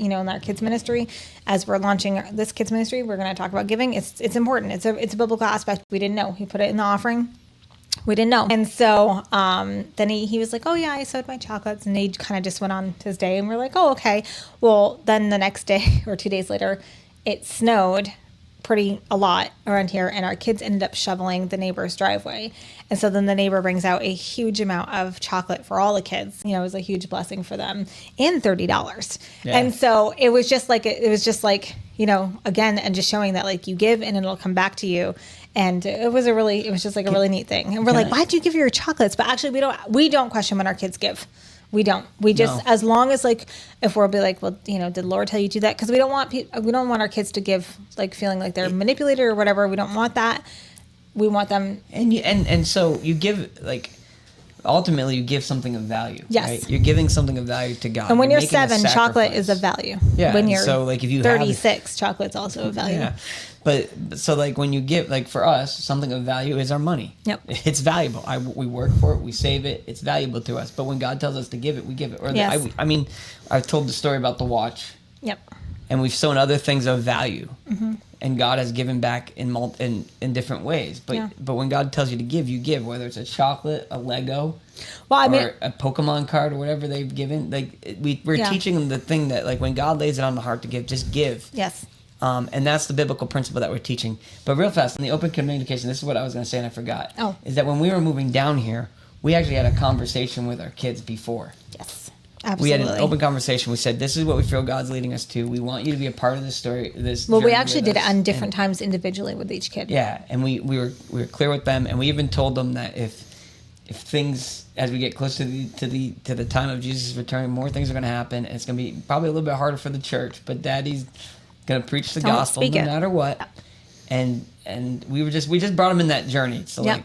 in our kids ministry, as we're launching this kids ministry, we're going to talk about giving. It's important. It's a biblical aspect. We didn't know. He put it in the offering. We didn't know. And so then he was like, oh, yeah, I sewed my chocolates. And he kind of just went on his day. And we're like, oh, okay. Well, then the next day or 2 days later, it snowed a lot around here. And our kids ended up shoveling the neighbor's driveway. And so then the neighbor brings out a huge amount of chocolate for all the kids. It was a huge blessing for them, and $30. Yeah. And so it was just like, again, and just showing that like you give and it'll come back to you. And it was just like a really neat thing. And we're like, why'd you give your chocolates? But actually we don't question when our kids give. We don't. We just, as long as like, if we'll be like, well, did the Lord tell you to do that? Because we don't want our kids to give like feeling like they're manipulated or whatever. We don't want that. We want them. And so you give, like, ultimately you give something of value. Yes. Right? You're giving something of value to God. And when you're 7, chocolate is of value. Yeah. When you're so like if you 36, chocolate's also of value. Yeah. But so like when you give, like for us, something of value is our money. Yep. It's valuable. We work for it. We save it. It's valuable to us. But when God tells us to give it, we give it. Or yes. I've told the story about the watch. Yep. And we've sown other things of value. Mm-hmm. And God has given back in different ways. But when God tells you to give, you give. Whether it's a chocolate, a Lego, or a Pokemon card, or whatever they've given. Like we're teaching them the thing that like when God lays it on the heart to give, just give. Yes. And that's the biblical principle that we're teaching. But real fast, in the open communication, this is what I was going to say and I forgot. Oh. Is that when we were moving down here, we actually had a conversation with our kids before. Yes, absolutely. We had an open conversation. We said, this is what we feel God's leading us to. We want you to be a part of this story. Well, we actually did it on different times individually with each kid. Yeah, and we were clear with them, and we even told them that if things, as we get close to the time of Jesus' return, more things are going to happen, and it's going to be probably a little bit harder for the church, but Daddy's going to preach the gospel no matter what. And we just brought them in that journey. So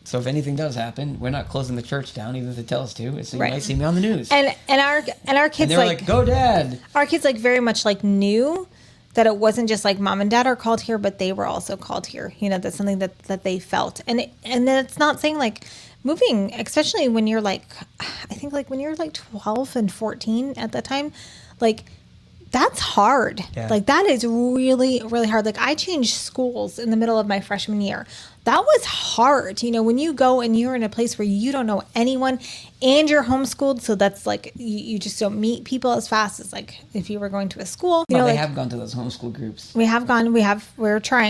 so if anything does happen, we're not closing the church down, even if they tell us to. So you might see me on the news. And our kids, and they're like, go Dad. Our kids like very much like knew that it wasn't just like mom and dad are called here, but they were also called here. That's something that they felt. And then it's not saying like moving, especially when you're like, I think like when you're like 12 and 14 at that time, like that's hard. Yeah. Like that is really, really hard. Like I changed schools in the middle of my freshman year. That was hard. When you go and you're in a place where you don't know anyone and you're homeschooled. So that's like, you just don't meet people as fast as like if you were going to a school. But they have gone to those homeschool groups. We're trying.